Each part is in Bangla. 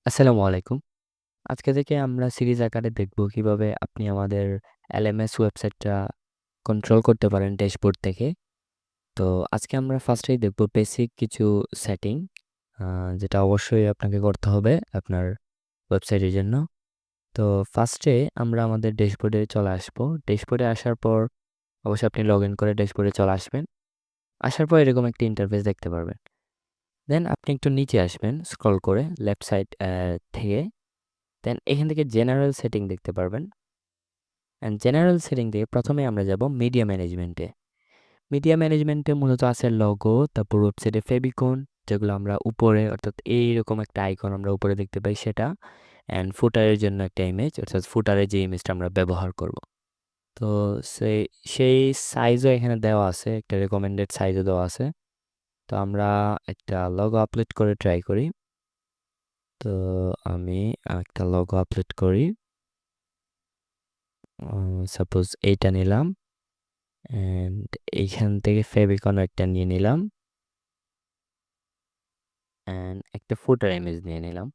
আসসালামু আলাইকুম। আজকে থেকে আমরা সিরিজ আকারে দেখব কিভাবে আপনি আমাদের এলএমএস ওয়েবসাইটটা কন্ট্রোল করতে পারেন ড্যাশবোর্ড থেকে। তো আজকে আমরা ফার্স্টেই দেখব বেসিক কিছু সেটিং, যেটা অবশ্যই আপনাকে করতে হবে আপনার ওয়েবসাইটের জন্য। তো ফার্স্টে আমরা আমাদের ড্যাশবোর্ডে চলে আসবো। ড্যাশবোর্ডে আসার পর অবশ্যই আপনি লগ ইন করে ড্যাশবোর্ডে চলে আসবেন। আসার পর এরকম একটা ইন্টারফেস দেখতে পারবেন। দেন আপনি একটু নিচে আসবেন স্ক্রল করে লেফট সাইড থেকে। দেন এখান থেকে জেনারেল সেটিং দেখতে পারবেন। অ্যান্ড জেনারেল সেটিং থেকে প্রথমে আমরা যাব মিডিয়া ম্যানেজমেন্টে। মিডিয়া ম্যানেজমেন্টে মূলত আছে লোগো, তারপর ওয়েবসাইটে ফেবিকন, যেগুলো আমরা উপরে অর্থাৎ এইরকম একটা আইকন আমরা উপরে দেখতে পাই সেটা। অ্যান্ড ফুটারের জন্য একটা ইমেজ, অর্থাৎ ফুটারের যে ইমেজটা আমরা ব্যবহার করব। তো সেই সেই সাইজও এখানে দেওয়া আছে, একটা রেকমেন্ডেড সাইজও দেওয়া আছে। তো আমরা একটা লোগো আপলোড করে ট্রাই করি। তো আমি একটা লোগো আপলোড করি, সাপোজ এইটা নিলাম। অ্যান্ড এইখান থেকে ফেভিকন একটা নিয়ে নিলাম। অ্যান্ড একটা ফুটার ইমেজ নিয়ে নিলাম।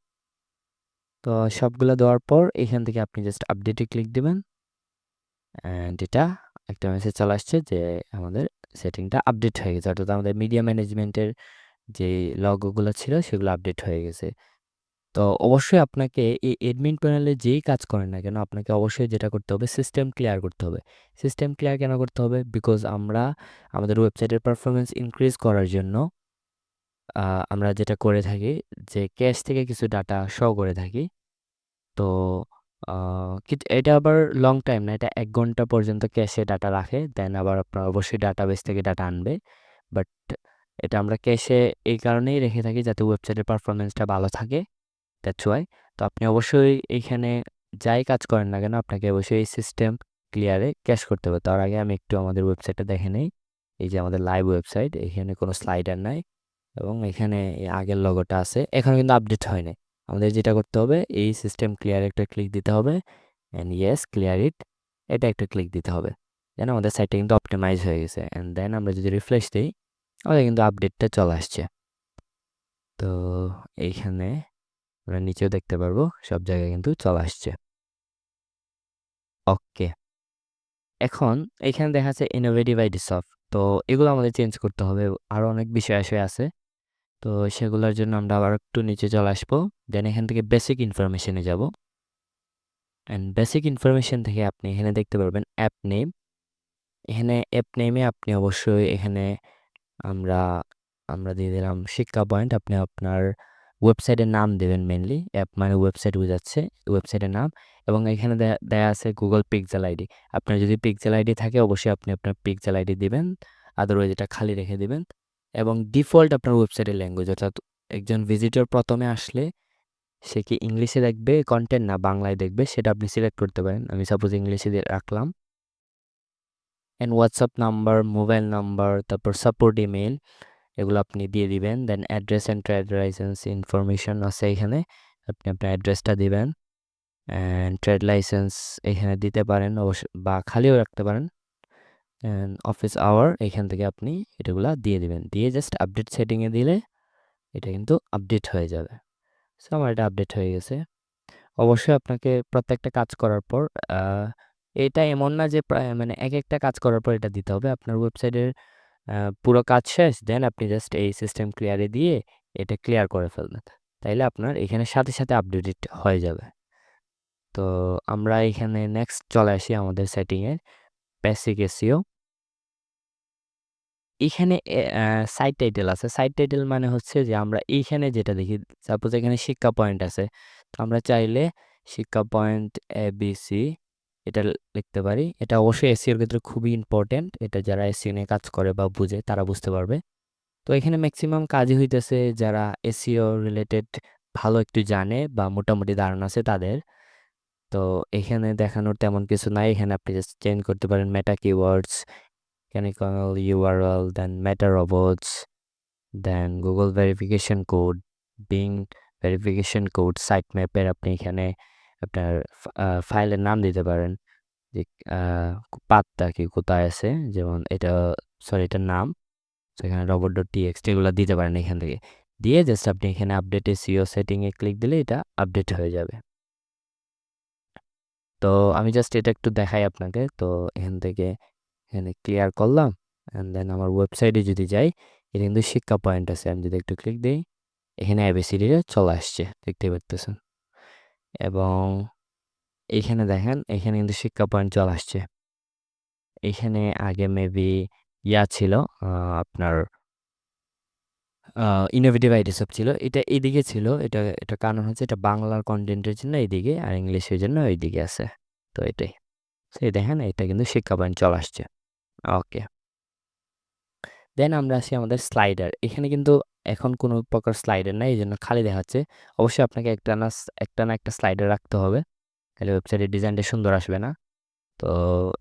তো সবগুলো দেওয়ার পর এখান থেকে আপনি জাস্ট আপডেটে ক্লিক দিবেন। অ্যান্ড এটা একটা মেসেজ চলে আসছে যে আমাদের সেটিংটা আপডেট হয়ে গেছে, অর্থাৎ আমাদের মিডিয়া ম্যানেজমেন্টের যে লগোগুলো ছিল সেগুলো আপডেট হয়ে গেছে। তো অবশ্যই আপনাকে এই অ্যাডমিন প্যানেলে যেই কাজ করেন না কেন, আপনাকে অবশ্যই যেটা করতে হবে, সিস্টেম ক্লিয়ার করতে হবে। সিস্টেম ক্লিয়ার কেন করতে হবে? বিকজ আমরা আমাদের ওয়েবসাইটের পারফরমেন্স ইনক্রিজ করার জন্য আমরা যেটা করে থাকি যে ক্যাশ থেকে কিছু ডাটা শো করে থাকি। তো এটা আবার লং টাইম না, এটা ১ ঘন্টা পর্যন্ত ক্যাশে ডাটা রাখে। দেন আবার আপনার অবশ্যই ডাটাবেস থেকে ডাটা আনবে। বাট এটা আমরা ক্যাশে এই কারণেই রেখে থাকি যাতে ওয়েবসাইটের পারফরমেন্সটা ভালো থাকে। That's why. তো আপনি অবশ্যই এইখানে যাই কাজ করেন না কেন, আপনাকে অবশ্যই এই সিস্টেম ক্লিয়ারে ক্যাশ করতে হবে। তার আগে আমি একটু আমাদের ওয়েবসাইটটা দেখে নেই। এই যে আমাদের লাইভ ওয়েবসাইট, এখানে কোনো স্লাইডার নাই এবং এখানে এই আগের লোগোটা আছে। এখনো কিন্তু আপডেট হয় নাই। আমাদের যেটা করতে হবে, এই সিস্টেম ক্লিয়ার একটা ক্লিক দিতে হবে। অ্যান্ড ইয়েস ক্লিয়ার ইট, এটা একটা ক্লিক দিতে হবে। দেন আমাদের সাইটটা কিন্তু অপটিমাইজ হয়ে গেছে। অ্যান্ড দেন আমরা যদি রিফ্রেশ দিই, আমাদের কিন্তু আপডেটটা চলে আসছে। তো এইখানে আমরা নিচেও দেখতে পারবো সব জায়গায় কিন্তু চলে আসছে। ওকে, এখন এখানে দেখা যাচ্ছে ইনোভেটিভ আইডি সফট। তো এগুলো আমাদের চেঞ্জ করতে হবে, আরও অনেক বিষয় আসে। তো সেগুলোর জন্য আমরা আবার একটু নিচে চলে আসবো। দেন এখান থেকে বেসিক ইনফরমেশনে যাব। অ্যান্ড বেসিক ইনফরমেশন থেকে আপনি এখানে দেখতে পারবেন অ্যাপ নেম। এখানে অ্যাপ নেমে আপনি অবশ্যই এখানে আমরা আমরা দিয়ে দিলাম শিক্ষা পয়েন্ট। আপনি আপনার ওয়েবসাইটের নাম দেবেন, মেনলি অ্যাপ মানে ওয়েবসাইট বোঝাচ্ছে, ওয়েবসাইটের নাম। এবং এখানে দেয়া আছে গুগল পিক্সেল আইডি। আপনার যদি পিক্সেল আইডি থাকে অবশ্যই আপনি আপনার পিক্সেল আইডি দিবেন, আদারওয়াইজ এটা খালি রেখে দিবেন। এবং ডিফল্ট আপনার ওয়েবসাইটের ল্যাঙ্গুয়েজ, অর্থাৎ একজন ভিজিটর প্রথমে আসলে সে কি ইংলিশে দেখবে কন্টেন্ট না বাংলায় দেখবে, সেটা আপনি সিলেক্ট করতে পারেন। আমি সাপোজ ইংলিশে দিয়ে রাখলাম। And WhatsApp number, mobile number, তারপর সাপোর্ট ইমেল, এগুলো আপনি দিয়ে দিবেন। দেন address and trade licence information আছে এখানে, আপনি আপনার অ্যাড্রেসটা দিবেন। অ্যান্ড ট্রেড লাইসেন্স এখানে দিতে পারেন অবশ্য, বা খালিও রাখতে পারেন। অ্যান্ড অফিস আওয়ার এখান থেকে আপনি এটাগুলা দিয়ে দিবেন, দিয়ে জাস্ট আপডেট সেটিংয়ে দিলে এটা কিন্তু আপডেট হয়ে যাবে। সো আমার এটা আপডেট হয়ে গেছে। অবশ্যই আপনাকে প্রত্যেকটা কাজ করার পর এটা এমন না যে প্রায় মানে একটা কাজ করার পর এটা দিতে হবে। আপনার ওয়েবসাইটের পুরো কাজ শেষ, দেন আপনি জাস্ট এই সিস্টেম ক্লিয়ারে দিয়ে এটা ক্লিয়ার করে ফেলবেন। তাইলে আপনার এখানে সাথে আপডেট হয়ে যাবে। তো আমরা এখানে নেক্সট চলে আসি আমাদের সেটিংয়ে, বেসিক এসইও। এখানে সাইট টাইটেল আছে। সাইট টাইটেল মানে হচ্ছে যে আমরা এইখানে যেটা দেখি, সাপোজ এখানে শিক্ষা পয়েন্ট আছে। তো আমরা চাইলে শিক্ষা পয়েন্ট এবিসি এটা লিখতে পারি। এটা অবশ্যই এসইওর ক্ষেত্রে খুবই ইম্পর্টেন্ট। এটা যারা এসইও নিয়ে কাজ করে বা বুঝে তারা বুঝতে পারবে। তো এখানে ম্যাক্সিমাম কাজই হইতেছে যারা এসইও রিলেটেড ভালো একটু জানে বা মোটামুটি ধারণা আছে তাদের। তো এখানে দেখানোর তেমন কিছু নাই। এখানে আপনি জাস্ট চেঞ্জ করতে পারেন মেটা keywords, canonical URL, then meta robots, then Google verification code, Bing verification code, sitemap-এর আপনি এখানে আপনার ফাইলের নাম দিতে পারেন যে পাথটা কি কোথায় আছে, যেমন এটা, সরি এটার নাম। তো এখানে robot.txt এগুলো দিতে পারেন এখান থেকে। দিয়ে জাস্ট আপনি এখানে আপডেট এসইও সেটিংয়ে ক্লিক দিলে এটা আপডেট হয়ে যাবে। তো আমি জাস্ট এটা একটু দেখাই আপনাকে। তো এখান থেকে এখানে ক্লিয়ার করলাম অ্যান্ড দেন আমার ওয়েবসাইটে যদি যাই, এটা কিন্তু শিক্ষা পয়েন্ট আছে। আমি যদি একটু ক্লিক দিই, এখানে এবিসিডিটা চলে আসছে, দেখতেই পারতেছেন। এবং এইখানে দেখেন, এখানে কিন্তু শিক্ষা পয়েন্ট চলে আসছে। এখানে আগে মেবি ছিল আপনার ইনোভেটিভ আইডি সব ছিল। এটা এইদিকে ছিল। এটা কারণ হচ্ছে এটা বাংলার কনটেন্টের জন্য এইদিকে, আর ইংলিশের জন্য ওইদিকে আছে। তো এটাই। সেই দেখেন এটা কিন্তু শিক্ষা পয়েন্ট চলে আসছে। ওকে। দেন আমরা আসি আমাদের স্লাইডার। এখানে কিন্তু এখন কোনো প্রকার স্লাইডার নাই, এইজন্য খালি দেখাচ্ছে। অবশ্যই আপনাকে একটা না একটা স্লাইডার রাখতে হবে। তাহলে ওয়েবসাইটের ডিজাইনটা সুন্দর আসবে না? তো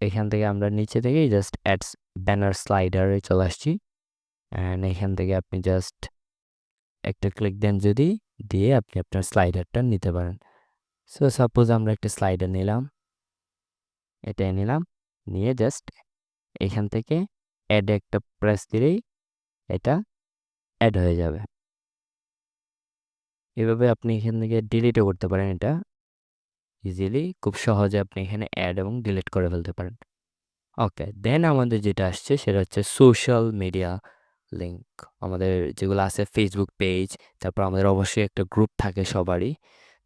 এখান থেকে আমরা নিচে থেকেই জাস্ট অ্যাডস ব্যানার স্লাইডারে চলে আসছি। অ্যান্ড এখান থেকে আপনি জাস্ট একটা ক্লিক দেন যদি, দিয়ে আপনি আপনার স্লাইডারটা নিতে পারেন। সো সাপোজ আমরা একটা স্লাইডার নিলাম, এটাই নিলাম, নিয়ে জাস্ট এখান থেকে অ্যাড একটা প্রেস দিলেই এটা অ্যাড হয়ে যাবে। এভাবে আপনি এখান থেকে ডিলিটও করতে পারেন এটা ইজিলি, খুব সহজে আপনি এখানে অ্যাড এবং ডিলিট করে ফেলতে পারেন। ওকে, দেন আমাদের যেটা আসছে সেটা হচ্ছে সোশ্যাল মিডিয়া লিঙ্ক। আমাদের যেগুলো আছে ফেসবুক পেজ, তারপর আমাদের অবশ্যই একটা গ্রুপ থাকে সবারই।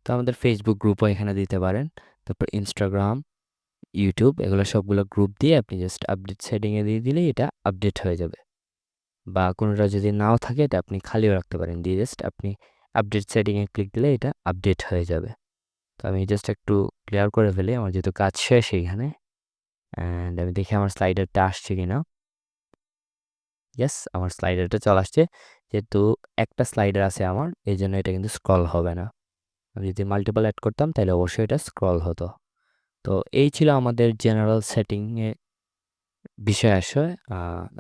তো আমাদের ফেসবুক গ্রুপও এখানে দিতে পারেন। তারপর ইনস্টাগ্রাম, ইউটিউব, এগুলো সবগুলো গ্রুপ দিয়ে আপনি জাস্ট আপডেট সেটিংয়ে দিয়ে দিলেই এটা আপডেট হয়ে যাবে। বা কোনোটা যদি নাও থাকে এটা আপনি খালিও রাখতে পারেন, দিয়ে জাস্ট আপনি আপডেট সেটিংয়ে ক্লিক দিলে এটা আপডেট হয়ে যাবে। তো আমি জাস্ট একটু ক্লিয়ার করে ফেলি, আমার যেহেতু কাজ শেষ এইখানে। অ্যান্ড আমি দেখি আমার স্লাইডারটা আসছে কিনা। ইয়েস, আমার স্লাইডারটা চলে আসছে। যেহেতু একটা স্লাইডার আছে আমার, এই জন্য এটা কিন্তু স্ক্রল হবে না। আমি যদি মাল্টিপল অ্যাড করতাম তাহলে অবশ্যই এটা স্ক্রল হতো। তো এই ছিল আমাদের জেনারেল সেটিংয়ে বিষয় আশয়।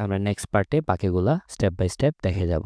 আমরা নেক্সট পার্টে বাকিগুলা স্টেপ বাই স্টেপ দেখে যাব।